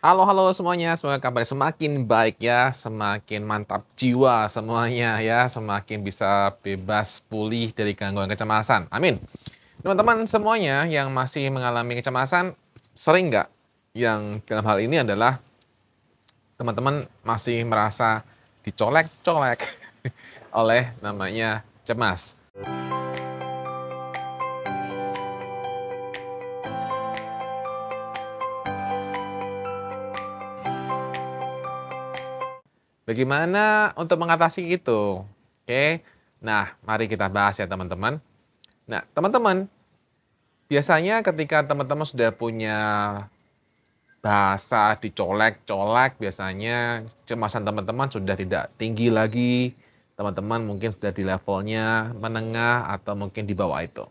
Halo halo semuanya, semoga kabarnya semakin baik ya, semakin mantap jiwa semuanya ya, semakin bisa bebas pulih dari gangguan kecemasan. Amin. Teman-teman semuanya yang masih mengalami kecemasan, sering nggak yang dalam hal ini adalah teman-teman masih merasa dicolek-colek oleh namanya cemas. Bagaimana untuk mengatasi itu? Oke, nah mari kita bahas ya teman-teman. Nah teman-teman, biasanya ketika teman-teman sudah punya bahasa dicolek-colek, biasanya kecemasan teman-teman sudah tidak tinggi lagi, teman-teman mungkin sudah di levelnya menengah atau mungkin di bawah itu.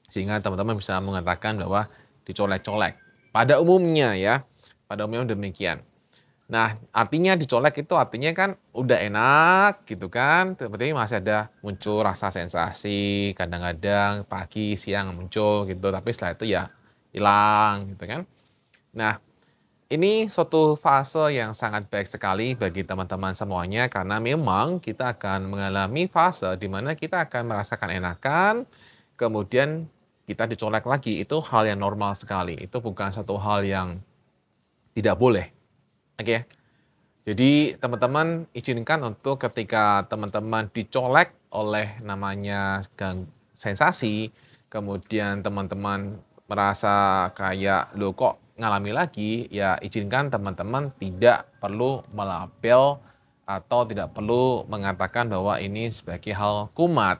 Sehingga teman-teman bisa mengatakan bahwa dicolek-colek. Pada umumnya ya, pada umumnya demikian. Nah, artinya dicolek itu artinya kan udah enak gitu kan, tapi masih ada muncul rasa sensasi, kadang-kadang pagi, siang muncul gitu, tapi setelah itu ya hilang gitu kan. Nah, ini suatu fase yang sangat baik sekali bagi teman-teman semuanya karena memang kita akan mengalami fase di mana kita akan merasakan enakan, kemudian kita dicolek lagi. Itu hal yang normal sekali. Itu bukan satu hal yang tidak boleh. Oke. Jadi teman-teman izinkan untuk ketika teman-teman dicolek oleh namanya sensasi, kemudian teman-teman merasa kayak lo kok ngalami lagi, ya izinkan teman-teman tidak perlu melabel atau tidak perlu mengatakan bahwa ini sebagai hal kumat.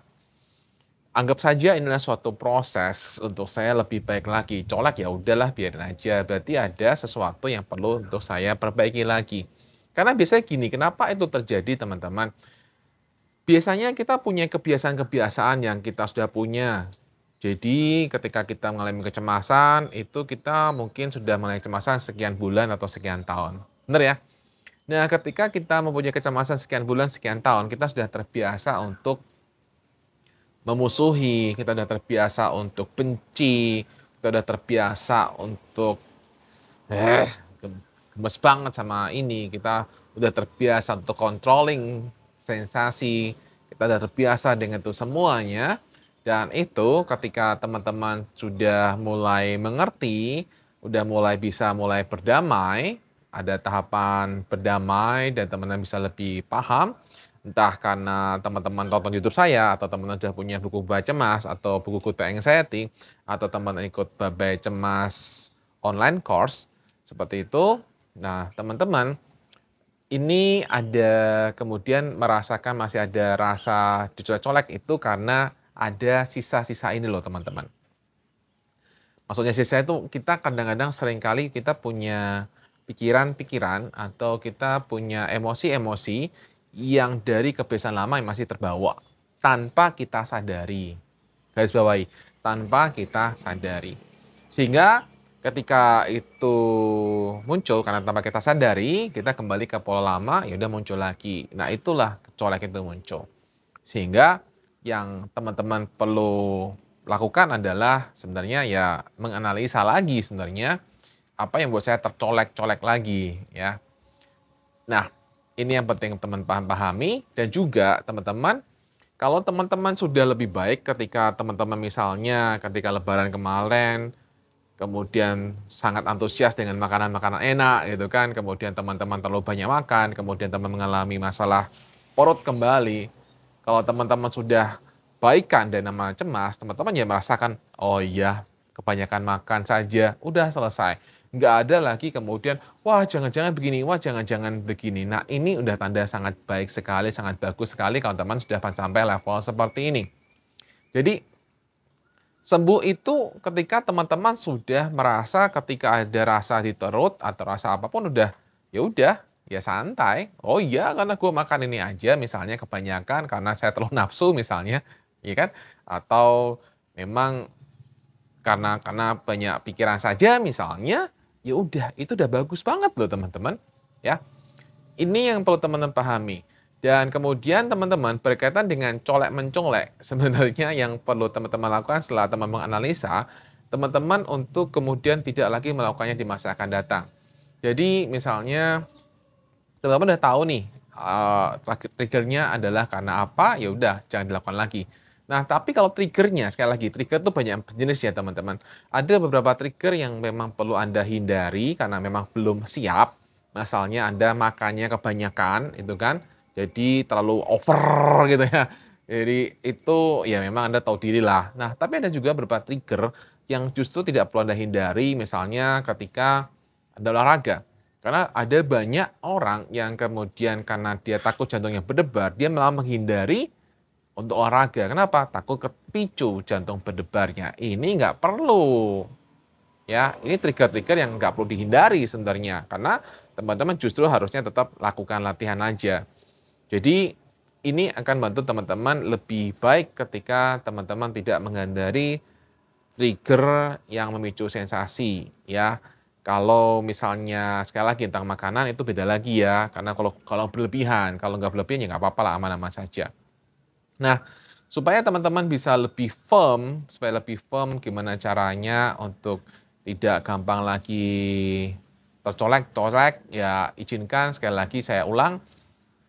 Anggap saja inilah suatu proses untuk saya lebih baik lagi. Colek ya udahlah biarin aja. Berarti ada sesuatu yang perlu untuk saya perbaiki lagi. Karena biasanya gini, kenapa itu terjadi teman-teman? Biasanya kita punya kebiasaan-kebiasaan yang kita sudah punya. Jadi ketika kita mengalami kecemasan, itu kita mungkin sudah mengalami kecemasan sekian bulan atau sekian tahun. Benar ya? Nah, ketika kita mempunyai kecemasan sekian bulan, sekian tahun, kita sudah terbiasa untuk memusuhi, kita sudah terbiasa untuk benci, kita sudah terbiasa untuk eh gemes banget sama ini, kita udah terbiasa untuk controlling sensasi, kita udah terbiasa dengan itu semuanya. Dan itu ketika teman-teman sudah mulai mengerti, udah mulai bisa mulai berdamai, ada tahapan berdamai dan teman-teman bisa lebih paham, entah karena teman-teman tonton YouTube saya, atau teman-teman sudah punya buku Baca Cemas, atau buku Good Anxiety, atau teman-teman ikut Babai Cemas online course, seperti itu. Nah, teman-teman, ini ada kemudian merasakan masih ada rasa dicolek-colek itu karena ada sisa-sisa ini loh teman-teman. Maksudnya sisa itu kita kadang-kadang seringkali kita punya pikiran-pikiran atau kita punya emosi-emosi yang dari kebiasaan lama yang masih terbawa tanpa kita sadari. Garis bawahi, tanpa kita sadari. Sehingga ketika itu muncul karena tanpa kita sadari, kita kembali ke pola lama, ya udah muncul lagi. Nah, itulah colek itu muncul. Sehingga yang teman-teman perlu lakukan adalah sebenarnya ya menganalisa lagi sebenarnya apa yang buat saya tercolek-colek lagi ya. Nah, ini yang penting teman pahami dan juga teman-teman kalau teman-teman sudah lebih baik ketika teman-teman misalnya ketika lebaran kemarin kemudian sangat antusias dengan makanan-makanan enak gitu kan, kemudian teman-teman terlalu banyak makan, kemudian teman mengalami masalah perut kembali. Kalau teman-teman sudah baikan dan nama cemas, teman-teman ya merasakan, oh iya kebanyakan makan saja, udah selesai. Nggak ada lagi kemudian, wah jangan-jangan begini, wah jangan-jangan begini. Nah ini udah tanda sangat baik sekali, sangat bagus sekali kalau teman sudah sampai level seperti ini. Jadi sembuh itu ketika teman-teman sudah merasa ketika ada rasa di perut atau rasa apapun udah ya santai. Oh iya karena gue makan ini aja misalnya kebanyakan karena saya terlalu nafsu misalnya, ya kan? Atau memang karena banyak pikiran saja misalnya, ya udah itu udah bagus banget loh teman-teman, ya. Ini yang perlu teman-teman pahami. Dan kemudian teman-teman berkaitan dengan colek-mencolek, sebenarnya yang perlu teman-teman lakukan setelah teman menganalisa, teman-teman untuk kemudian tidak lagi melakukannya di masa akan datang. Jadi misalnya teman-teman udah tahu nih, triggernya adalah karena apa, ya udah jangan dilakukan lagi. Nah, tapi kalau triggernya, sekali lagi, trigger tuh banyak jenis ya teman-teman. Ada beberapa trigger yang memang perlu Anda hindari karena memang belum siap. Misalnya Anda makannya kebanyakan, itu kan, jadi terlalu over gitu ya. Jadi itu ya memang Anda tahu diri lah. Nah, tapi ada juga beberapa trigger yang justru tidak perlu Anda hindari, misalnya ketika Anda olahraga. Karena ada banyak orang yang kemudian karena dia takut jantungnya berdebar, dia malah menghindari untuk olahraga. Kenapa? Takut kepicu jantung berdebarnya. Ini nggak perlu. Ya, ini trigger-trigger yang nggak perlu dihindari sebenarnya. Karena teman-teman justru harusnya tetap lakukan latihan aja. Jadi ini akan bantu teman-teman lebih baik ketika teman-teman tidak menghindari trigger yang memicu sensasi ya. Kalau misalnya sekali lagi tentang makanan itu beda lagi ya, karena kalau berlebihan, kalau nggak berlebihan ya nggak apa-apa lah, aman-aman saja. Nah, supaya teman-teman bisa lebih firm, gimana caranya untuk tidak gampang lagi tercolek-colek, ya izinkan sekali lagi saya ulang,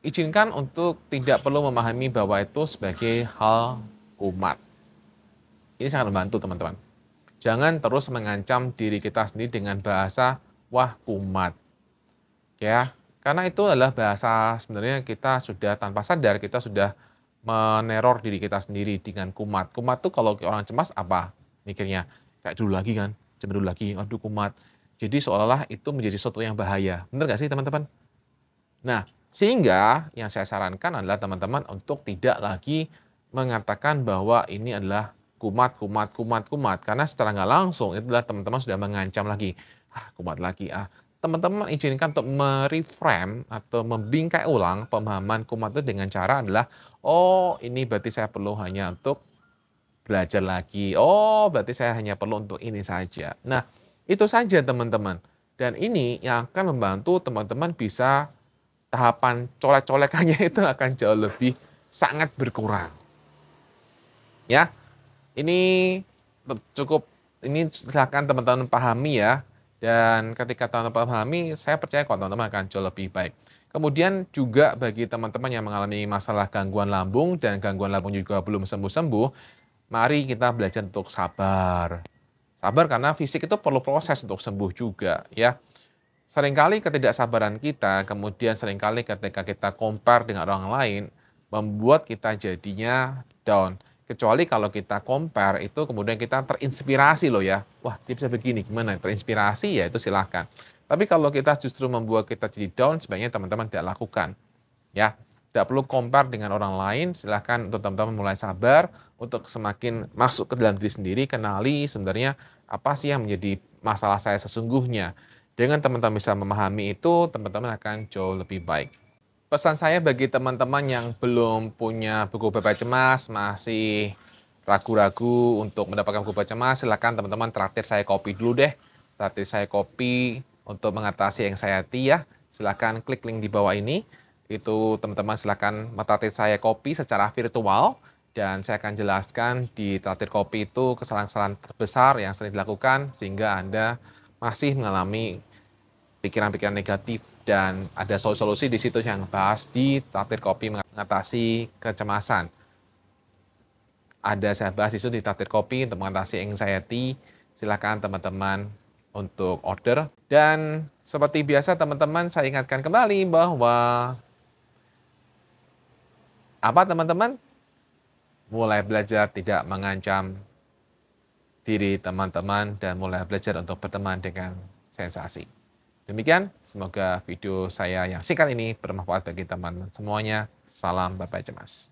izinkan untuk tidak perlu memahami bahwa itu sebagai hal kumat. Ini sangat membantu teman-teman. Jangan terus mengancam diri kita sendiri dengan bahasa, wah kumat. Ya, karena itu adalah bahasa sebenarnya kita sudah tanpa sadar, kita sudah meneror diri kita sendiri dengan kumat. Kumat tuh kalau orang cemas apa? Mikirnya, kayak dulu lagi kan, coba dulu lagi, aduh kumat. Jadi seolah-olah itu menjadi sesuatu yang bahaya. Benar nggak sih teman-teman? Nah, sehingga yang saya sarankan adalah teman-teman untuk tidak lagi mengatakan bahwa ini adalah kumat, kumat, kumat, kumat. Karena secara nggak langsung itu adalah teman-teman sudah mengancam lagi. Ah, kumat lagi. Ah, teman-teman izinkan untuk mereframe atau membingkai ulang pemahaman kumat itu dengan cara adalah, oh ini berarti saya perlu hanya untuk belajar lagi. Oh, berarti saya hanya perlu untuk ini saja. Nah, itu saja teman-teman. Dan ini yang akan membantu teman-teman bisa tahapan colek-colekannya itu akan jauh lebih sangat berkurang. Ya, ini cukup, ini silakan teman-teman pahami ya. Dan ketika teman-teman pahami, saya percaya kok teman-teman akan jauh lebih baik. Kemudian juga bagi teman-teman yang mengalami masalah gangguan lambung dan gangguan lambung juga belum sembuh-sembuh, mari kita belajar untuk sabar. Sabar karena fisik itu perlu proses untuk sembuh juga ya. Seringkali ketidaksabaran kita, kemudian seringkali ketika kita compare dengan orang lain, membuat kita jadinya down. Kecuali kalau kita compare itu kemudian kita terinspirasi loh ya. Wah, dia bisa begini, gimana? Terinspirasi ya itu silahkan. Tapi kalau kita justru membuat kita jadi down, sebaiknya teman-teman tidak lakukan. Ya, tidak perlu compare dengan orang lain, silahkan untuk teman-teman mulai sabar, untuk semakin masuk ke dalam diri sendiri, kenali sebenarnya apa sih yang menjadi masalah saya sesungguhnya. Dengan teman-teman bisa memahami itu, teman-teman akan jauh lebih baik. Pesan saya bagi teman-teman yang belum punya buku bebas cemas, masih ragu-ragu untuk mendapatkan buku bebas cemas, silakan teman-teman traktir saya kopi dulu deh. Traktir saya kopi untuk mengatasi anxiety ya. Silakan klik link di bawah ini. Itu teman-teman silakan mentraktir saya kopi secara virtual. Dan saya akan jelaskan di traktir kopi itu kesalahan-kesalahan terbesar yang sering dilakukan sehingga Anda masih mengalami pikiran-pikiran negatif dan ada solusi-solusi di situ yang bahas di traktir kopi mengatasi kecemasan. Ada saya bahas di situ di traktir kopi untuk mengatasi anxiety. Silakan teman-teman untuk order. Dan seperti biasa teman-teman saya ingatkan kembali bahwa apa teman-teman? Mulai belajar tidak mengancam diri teman-teman dan mulai belajar untuk berteman dengan sensasi. Demikian, semoga video saya yang singkat ini bermanfaat bagi teman-teman semuanya. Salam Bapak Cemas.